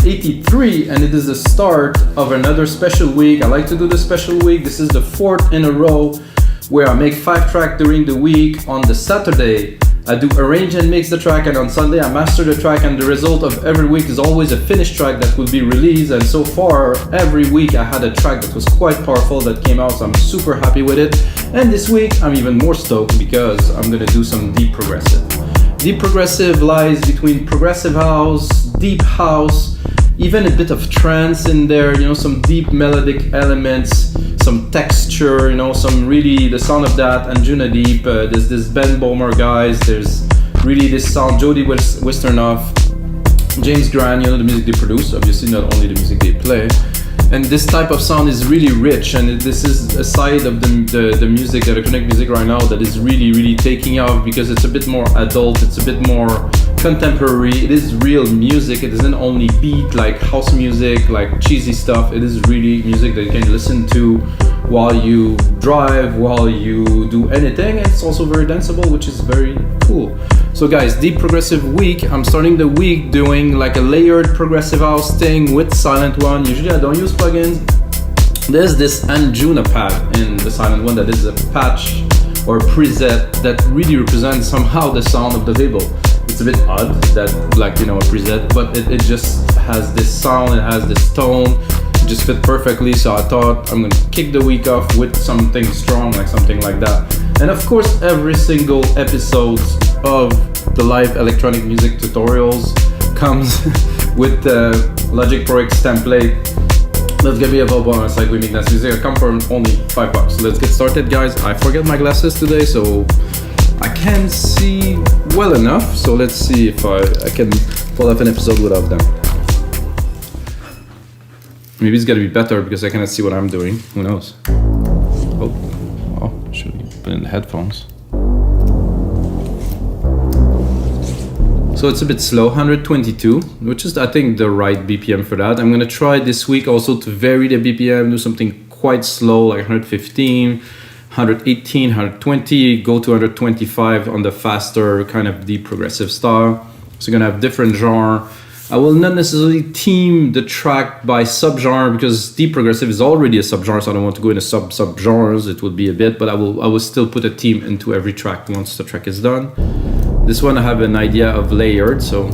83, and it is the start of another special week. I like to do the special week. This is the 4th in a row where I make 5 tracks during the week. On the Saturday, I do arrange and mix the track, and on Sunday I master the track, and the result of every week is always a finished track that will be released. And so far, every week I had a track that was quite powerful that came out, so I'm super happy with it. And this week I'm even more stoked because I'm gonna do some deep progressive. Deep progressive lies between progressive house, deep house, even a bit of trance in there, you know, some deep melodic elements, some texture, you know, some really the sound of that. Anjunadeep, there's this Ben Bomer guys, there's really this sound, Jody Wisternoff, James Grant, you know, the music they produce, obviously not only the music they play. And this type of sound is really rich, and this is a side of the music, the electronic music right now, that is really taking off because it's a bit more adult, it's a bit more contemporary. It is real music. It isn't only beat like house music, like cheesy stuff. It is really music that you can listen to while you drive, while you do anything. It's also very danceable, which is very cool. So guys, deep progressive week. I'm starting the week doing like a layered progressive house thing with Silent One. Usually I don't use plugins. There's this Anjuna pad in the Silent One that is a patch or preset that really represents somehow the sound of the label. It's a bit odd that, like, you know, a preset, but it just has this sound, it has this tone, it just fit perfectly. So I thought I'm gonna kick the week off with something strong, like something like that. And of course, every single episode of the live electronic music tutorials comes with the Logic Pro X template that's gonna be available on our site. We make that music. I come for only $5. So let's get started, guys. I forget my glasses today, so I can't see well enough. So let's see if I can pull off an episode without them. Maybe it's gonna be better because I cannot see what I'm doing. Who knows? Oh, should we put in the headphones? So it's a bit slow, 122, which is I think the right BPM for that. I'm gonna try this week also to vary the BPM, do something quite slow like 115, 118, 120, go to 125 on the faster kind of deep progressive style. So you're gonna have different genre. I will not necessarily theme the track by subgenre because deep progressive is already a subgenre, so I don't want to go into subgenres. It would be a bit, but I will still put a theme into every track once the track is done. This one I have an idea of layered, so,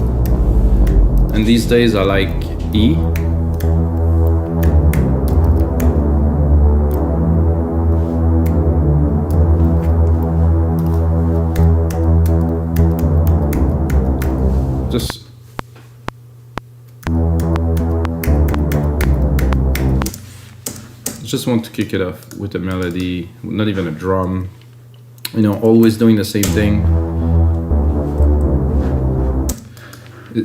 and these days I like E. Just want to kick it off with a melody, not even a drum, you know, always doing the same thing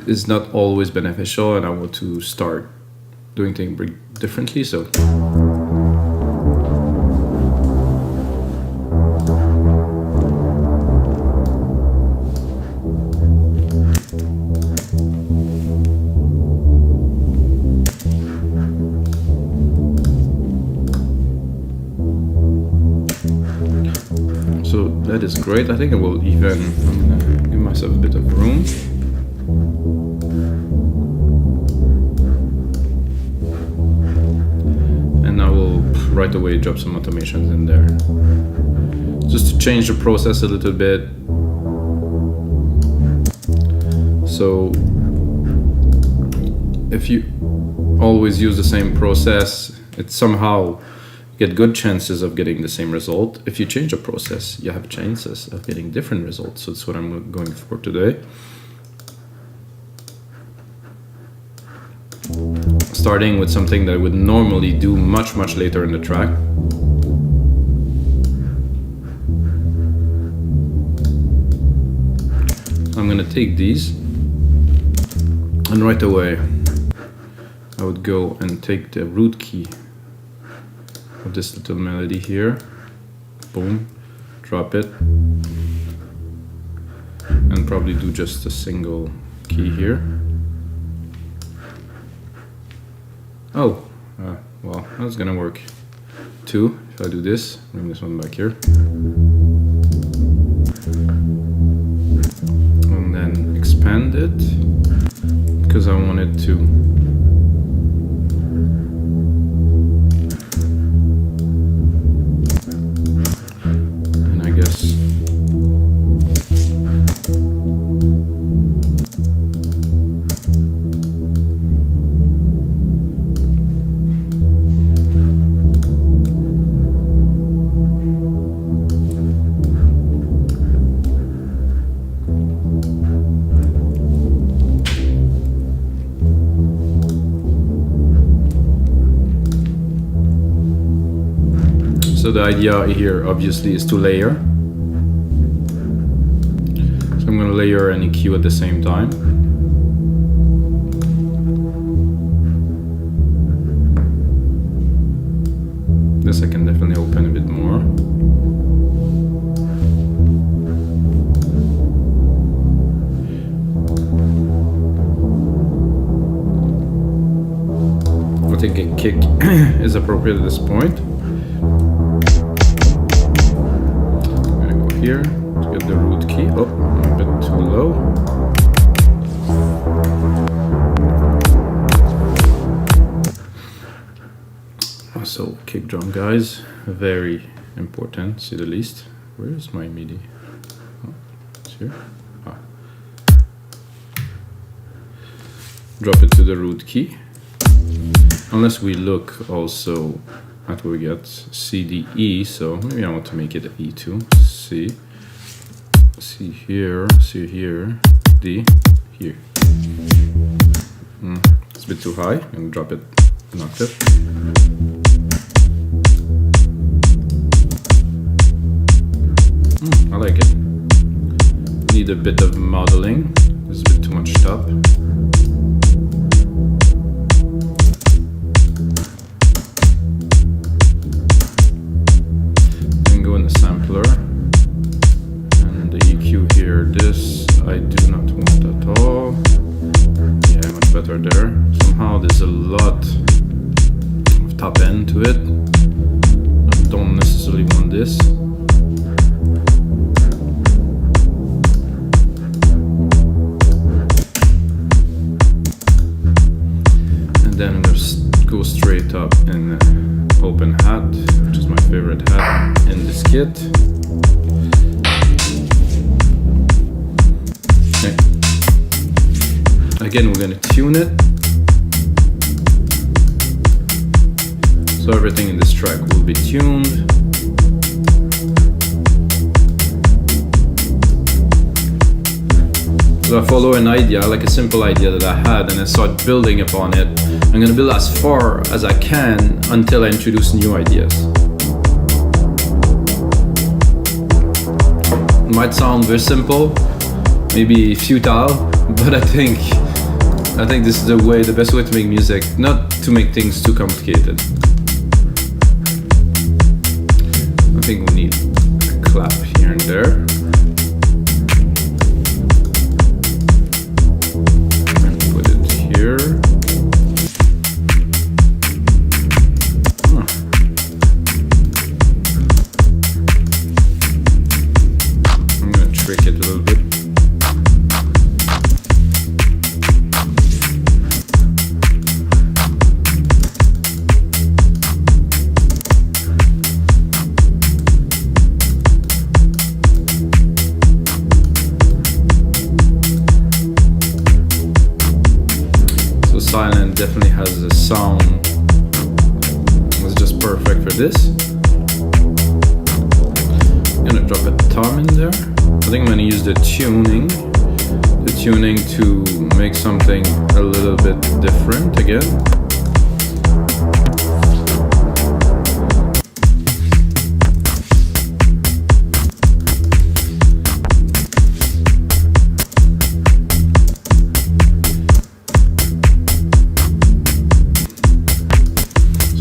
is not always beneficial, and I want to start doing things differently. So that is great. I think I will I'm gonna give myself a bit of room. And I will right away drop some automations in there. Just to change the process a little bit. So if you always use the same process, it somehow get good chances of getting the same result. If you change a process, you have chances of getting different results. So that's what I'm going for today. Starting with something that I would normally do much later in the track. I'm gonna take these, and right away I would go and take the root key of this little melody here, boom, drop it, and probably do just a single key here. Oh, well, that's gonna work too. If I do this, bring this one back here, and then expand it because I want it to So the idea here obviously is to layer. So I'm going to layer and EQ at the same time. This I can definitely open a bit more. I think a kick is appropriate at this point. I'm gonna go here to get the root key. Oh, I'm a bit too low. So kick drum, guys, very important, to say the least. Where is my MIDI? Oh, it's here. Ah. Drop it to the root key. Unless we look also at what we get, C, D, E, so maybe I want to make it E too. C here, D, here. It's a bit too high, I'm gonna drop it an octave. I like it. Need a bit of modeling, there's a bit too much top. And the EQ here, this I do not want at all. Yeah, much better there. Somehow there's a lot of top end to it. I don't necessarily want this. And then I'm going to go straight up in open hat, which is my favorite hat in this kit. Okay. Again, we're going to tune it. So everything in this track will be tuned. So I follow an idea, like a simple idea that I had, and I start building upon it. I'm going to build as far as I can until I introduce new ideas. It might sound very simple, maybe futile, but I think this is the best way to make music, not to make things too complicated. I think we need a clap here and there. I'm gonna trick it a little bit. Silent definitely has a sound that's just perfect for this. I'm gonna drop a tom in there. I think I'm gonna use the tuning to make something a little bit different again.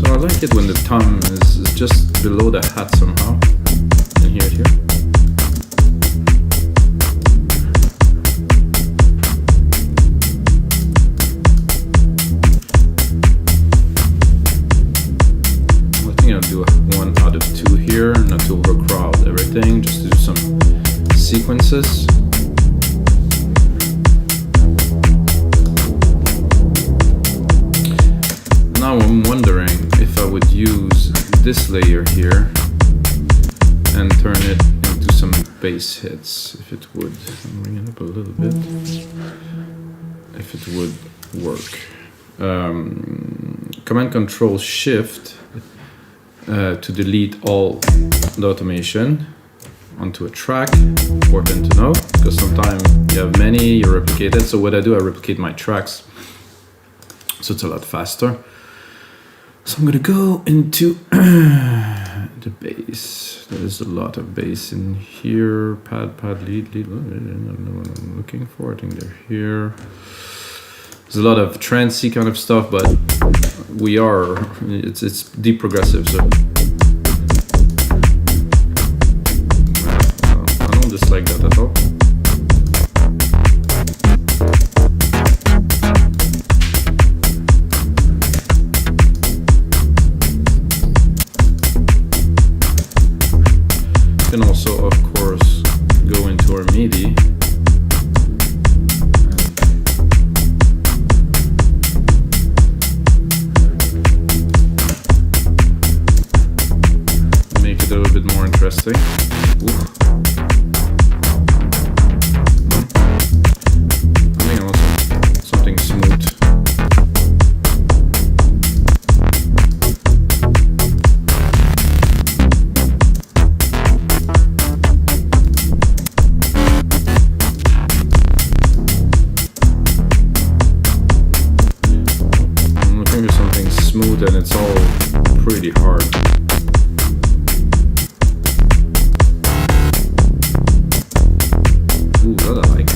I like it when the tom is just below the hat somehow. You can hear it here. I think I'll do one out of two here, not to overcrowd everything, just to do some sequences. Now I'm wondering if I would use this layer here and turn it into some bass hits, if it would. I'm bringing it up a little bit. If it would work. Command Control Shift to delete all the automation onto a track. Important to know, because sometimes you have many, you replicate it. So what I do, I replicate my tracks, so it's a lot faster. So I'm gonna go into the bass. There's a lot of bass in here. Pad, lead. I don't know what I'm looking for. I think they're here. There's a lot of trancey kind of stuff, but it's deep progressive, so I don't dislike that at all. You can also, of course, go into our MIDI. Make it a little bit more interesting. Ooh. I think I want something smooth. And it's all pretty hard. Ooh, that I like.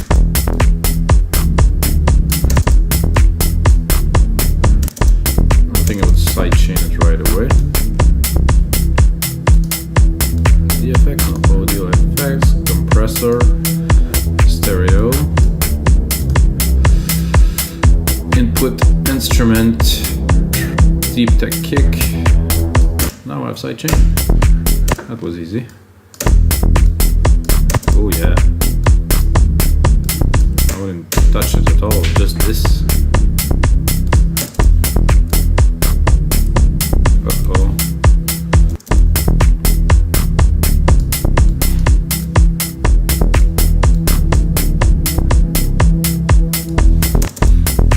I think I would sidechain it right away. The effects, no audio effects, compressor, stereo, input instrument. Deep tech kick. Now I have sidechain. That was easy. Oh yeah. I wouldn't touch it at all, just this. Uh-oh.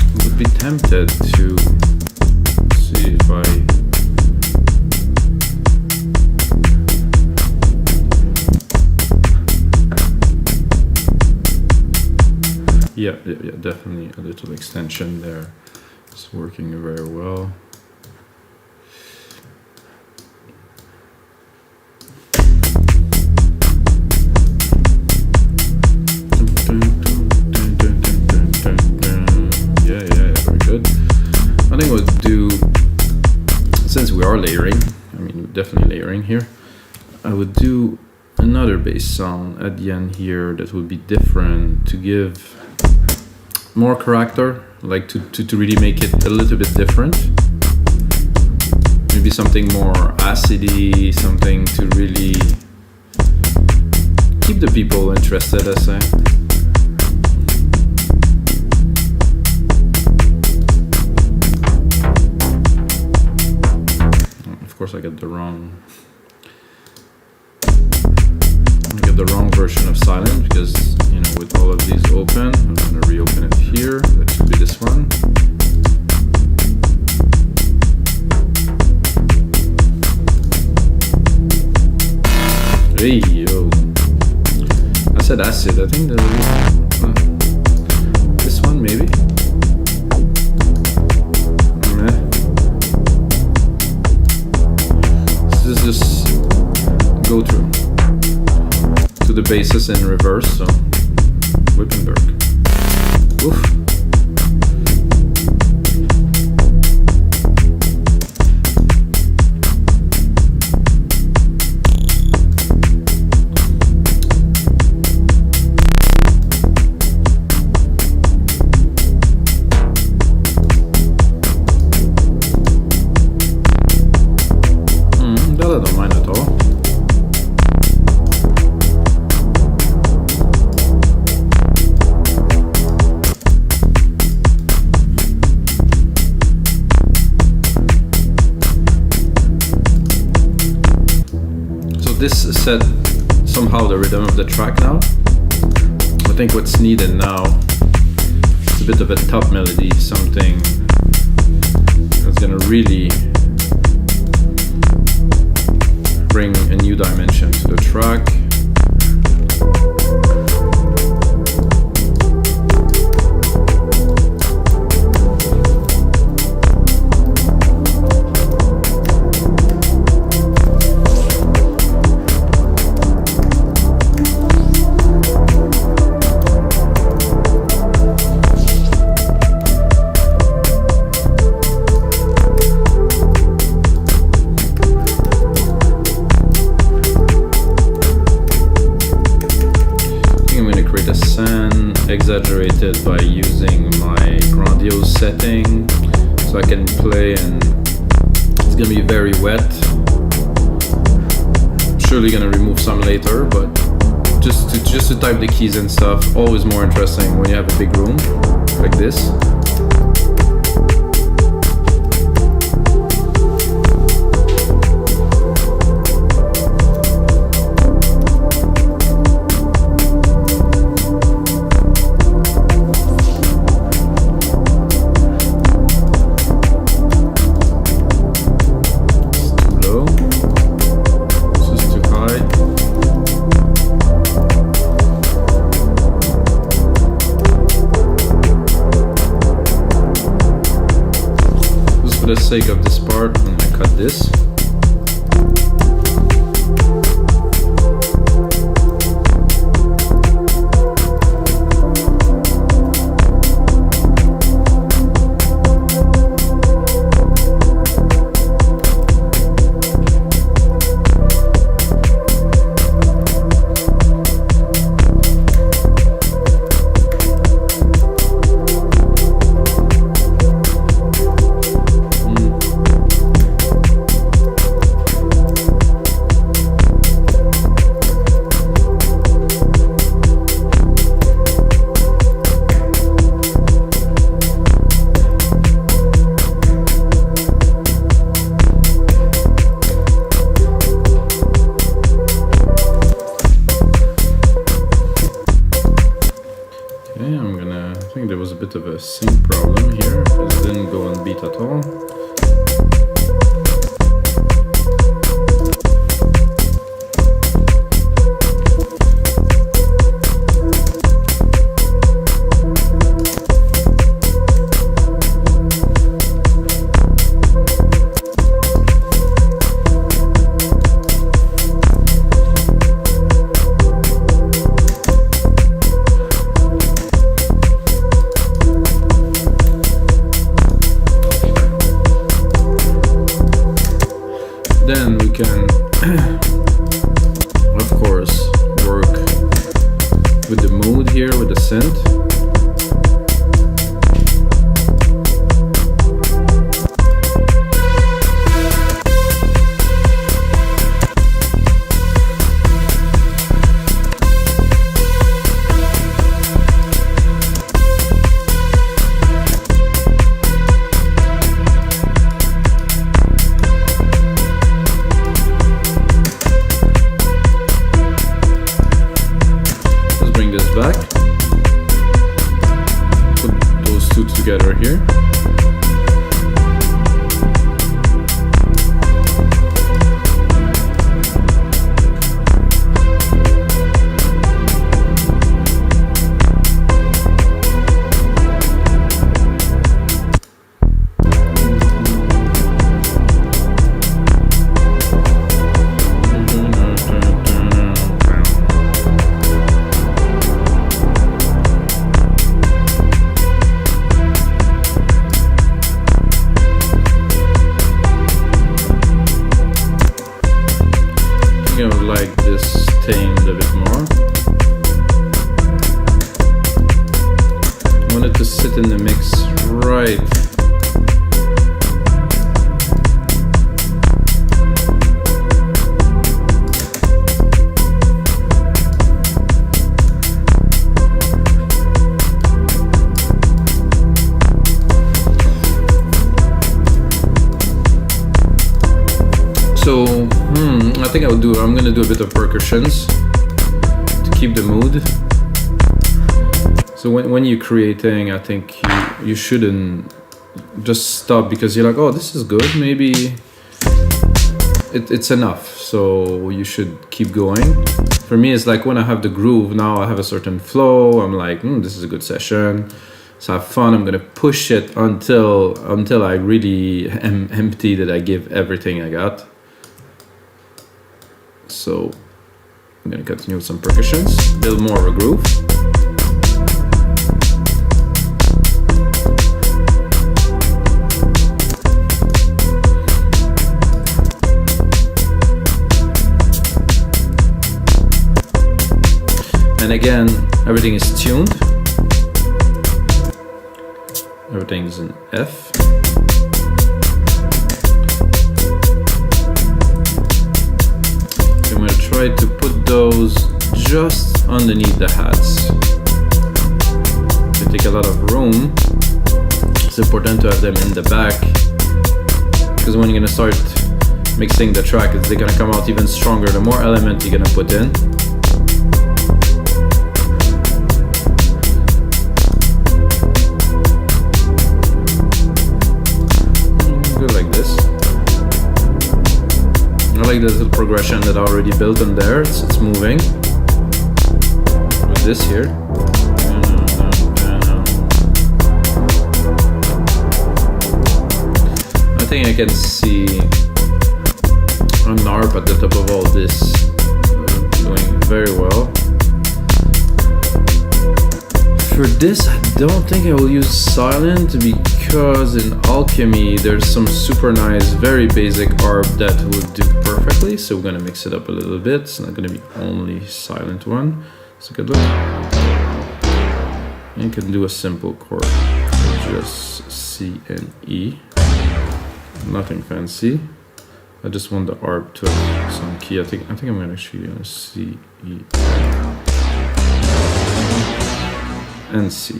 I would be tempted to if I yeah, definitely a little extension there. It's working very well. Yeah, very good. I think we'll do, since we are layering, I mean definitely layering here, I would do another bass sound at the end here that would be different to give more character, like to really make it a little bit different. Maybe something more acidy, something to really keep the people interested, I say. Of course I get the wrong version of silent, because you know, with all of these open, I'm going to reopen it here. That should be this one. Hey yo, I said acid. I think this one maybe. This is just go through to the basses in reverse, so Wittenberg. Oof. That I don't mind at all. This set somehow the rhythm of the track now. I think what's needed now is a bit of a top melody, something that's gonna really bring a new dimension to the track. and play, and it's gonna be very wet. Surely gonna remove some later, but just to type the keys and stuff, always more interesting when you have a big room like this. For the sake of this part, I'm gonna cut this. I think there was a bit of a sync problem here, because it didn't go on beat at all. Then we can, of course, work with the mood here with the synth. Back, put those two together here. I would like this tamed a bit more. I want it to sit in the mix right. So, I think I'm gonna do a bit of percussions to keep the mood. So when you're creating, I think you shouldn't just stop because you're like, oh, this is good, maybe it's enough. So you should keep going. For me, it's like when I have the groove, now I have a certain flow, I'm like, this is a good session. So have fun, I'm gonna push it until I really am empty, that I give everything I got. So I'm gonna continue with some percussions, a little more of a groove. And again, everything is tuned. Everything's in F. just underneath the hats. They take a lot of room. It's important to have them in the back, because when you're gonna start mixing the track, they're gonna come out even stronger the more element you're gonna put in. I like this little progression that I already built in there. It's moving with this here. I think I can see an arp at the top of all this doing very well. For this, I don't think I will use silent, because in Alchemy there's some super nice, very basic arp that would do perfectly. So we're gonna mix it up a little bit. It's not gonna be only silent one. It's a good look. And you can do a simple chord, just C and E. Nothing fancy. I just want the arp to have some key. I think I'm gonna actually do C, E, and C.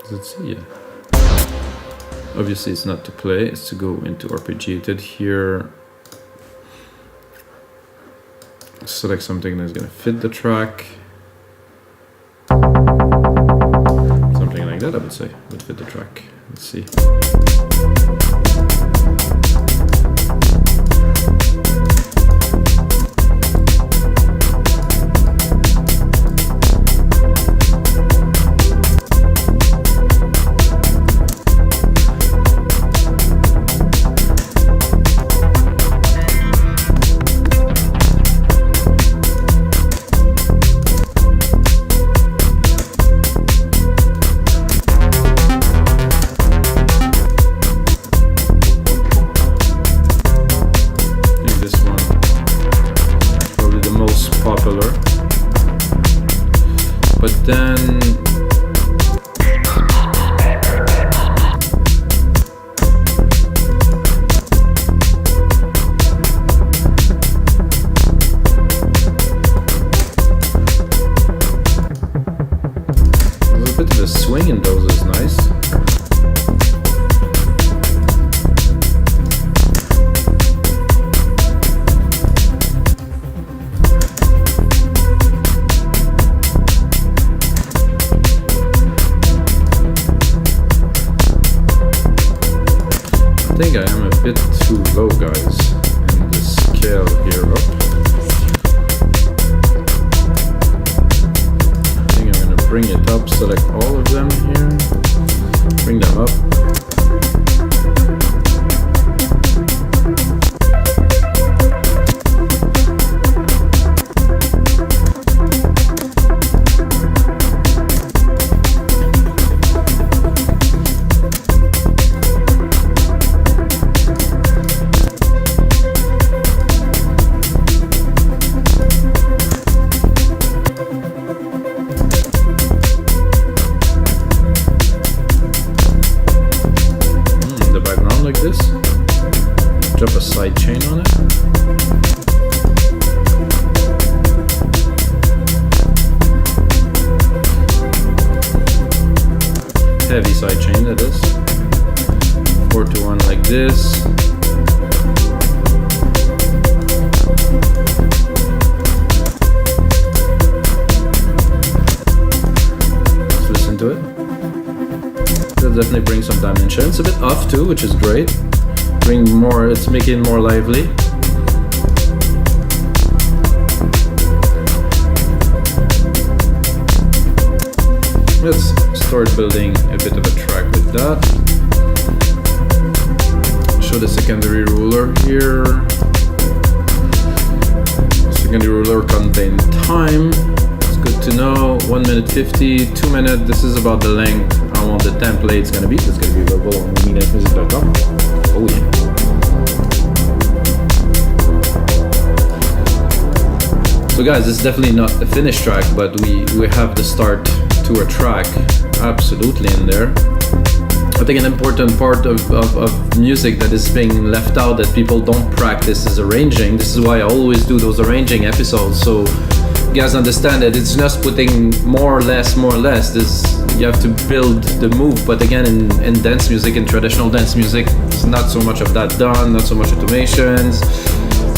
Does it C? Yeah. Obviously it's not to play, it's to go into arpeggiated here. Select something that's gonna fit the track. Something like that, I would say, would fit the track. Let's see. Popular, but then there's a bit of a swing in those is nice. I think I am a bit too low, guys, in the scale here up. I think I'm going to bring it up, select all of them here, bring them up. Like this, drop a side chain on it. Heavy side chain, that is. 4-to-1 like this. Let's listen to it. That definitely brings some dimension. It's a bit off too, which is great. It's making it more lively. Let's start building a bit of a track with that. Show the secondary ruler here. Secondary ruler contain time. It's good to know. 1 minute 50, 2 minutes. This is about the length I want the template's gonna be. It's gonna be available on MixDown. Oh yeah. So guys, it's definitely not a finished track, but we have the start to a track absolutely in there. I think an important part of music that is being left out that people don't practice is arranging. This is why I always do those arranging episodes, so you guys understand that it's just putting more or less. This, you have to build the move, but again, in dance music, in traditional dance music, it's not so much of that done, not so much automations,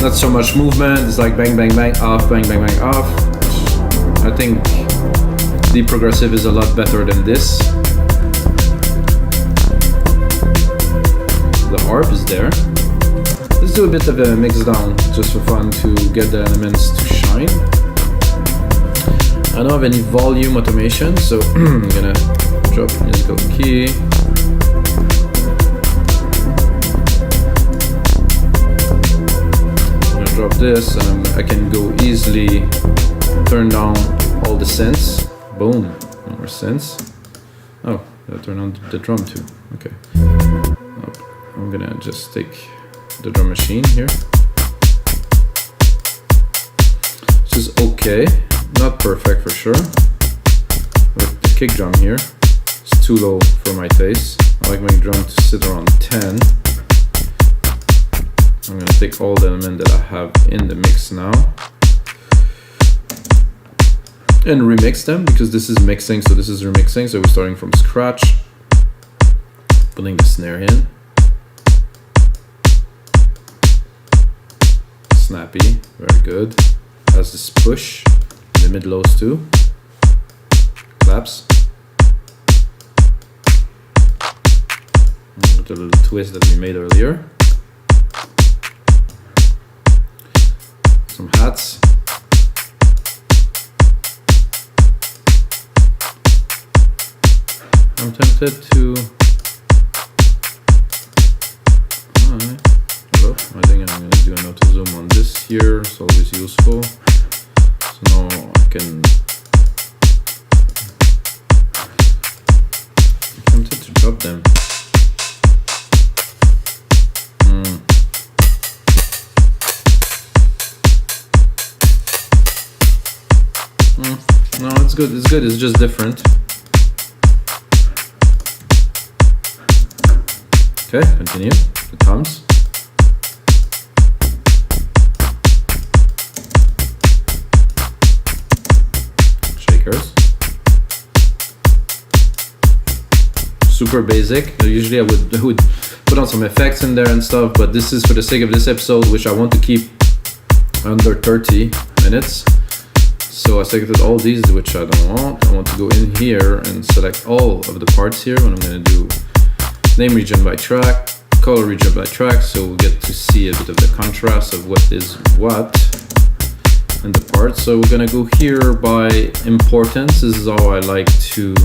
not so much movement. It's like bang, bang, bang, off, bang, bang, bang, off. I think the progressive is a lot better than this. The harp is there. Let's do a bit of a mix down just for fun to get the elements to shine. I don't have any volume automation, so I'm gonna drop musical key. I'm gonna drop this, and I can go easily turn down all the synths. Boom, no more synths. Oh, I'll turn on the drum too. Okay. I'm gonna just take the drum machine here. This is okay, not perfect for sure. With the kick drum here, it's too low for my taste. I like my drum to sit around 10. I'm gonna take all the elements that I have in the mix now and remix them, because this is mixing, so this is remixing, so we're starting from scratch. Putting the snare in. Snappy, very good. Has this push in the mid lows too. Claps. With a little twist that we made earlier. Some hats. I'm tempted to. Alright. I think I'm going to do an auto zoom on this here, it's always useful. So now I can. I'm tempted to drop them. No, it's good, it's just different. Okay, continue. The toms. Shakers. Super basic. Usually I would put on some effects in there and stuff, but this is for the sake of this episode, which I want to keep under 30 minutes. So I selected all these, which I don't want. I want to go in here and select all of the parts here. What I'm going to do, name region by track, color region by track, so we'll get to see a bit of the contrast of what is what in the parts. So we're going to go here by importance. This is how I like to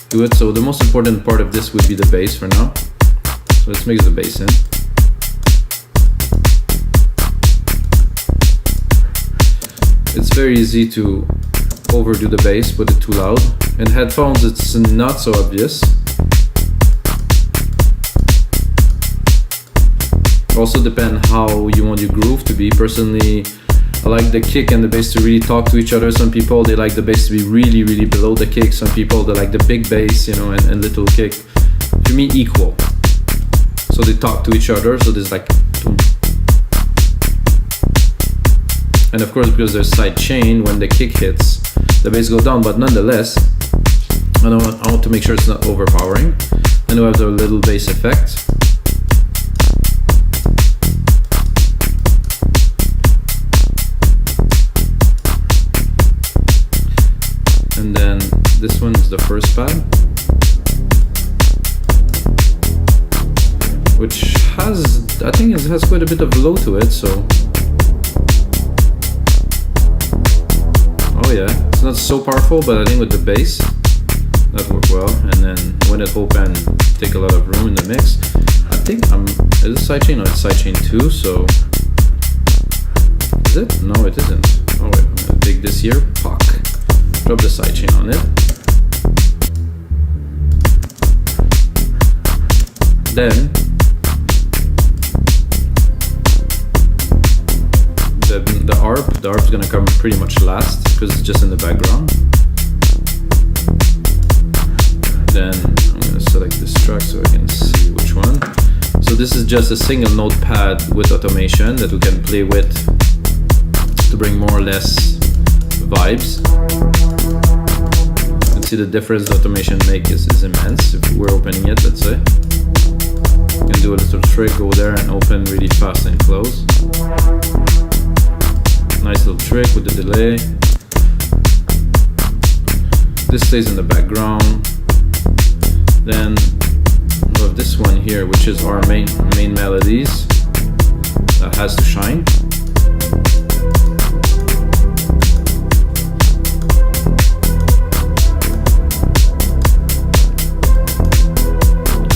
do it. So the most important part of this would be the bass for now. So let's mix the bass in. It's very easy to overdo the bass, put it too loud. In headphones, it's not so obvious. Also depend how you want your groove to be. Personally, I like the kick and the bass to really talk to each other. Some people, they like the bass to be really, really below the kick. Some people, they like the big bass, you know, and little kick. For me, equal. So they talk to each other, so there's like boom. And of course, because there's side chain, when the kick hits, the bass goes down, but nonetheless, I want to make sure it's not overpowering. Then we have the little bass effect. And then this one is the first pad, which has, I think it has quite a bit of low to it, so. Oh yeah, it's not so powerful, but I think with the bass, that worked well. And then when it open, take a lot of room in the mix. I think is it sidechain? No, it's sidechain 2, so. Is it? No, it isn't. Oh wait, I'm gonna take this here, pock. Drop the sidechain on it. Then the arp is gonna come pretty much last because it's just in the background. Then I'm gonna select this track so I can see which one. So this is just a single notepad with automation that we can play with to bring more or less vibes. You can see the difference the automation make is immense. If we're opening it, let's say, you can do a little trick, go there and open really fast and close. Nice little trick with the delay. This stays in the background. Then we have this one here, which is our main melodies. That has to shine.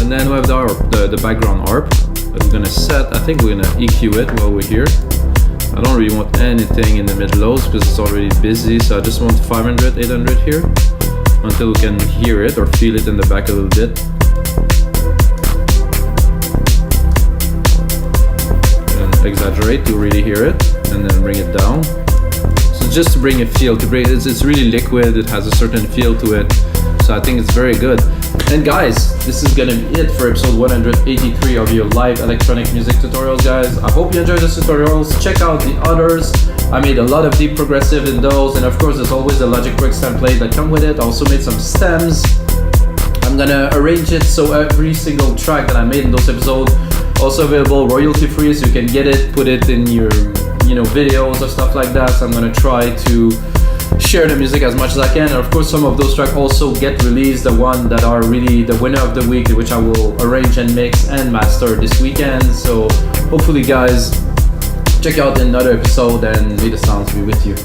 And then we have the background arp that we're gonna set. I think we're gonna EQ it while we're here. I don't really want anything in the mid-lows because it's already busy, so I just want 500, 800 here until we can hear it or feel it in the back a little bit. And exaggerate to really hear it, and then bring it down. So just to bring a feel, it's really liquid, it has a certain feel to it, so I think it's very good. And guys, this is gonna be it for episode 183 of your live electronic music tutorials, guys. I hope you enjoyed the tutorials. Check out the others. I made a lot of deep progressive in those, and of course there's always the Logic Works template that come with it. I also made some stems. I'm gonna arrange it so every single track that I made in those episodes also available royalty free, so you can get it, put it in your videos or stuff like that. So I'm gonna try to share the music as much as I can, and of course some of those tracks also get released, the one that are really the winner of the week, which I will arrange and mix and master this weekend. So hopefully guys, check out another episode and may the sounds be with you.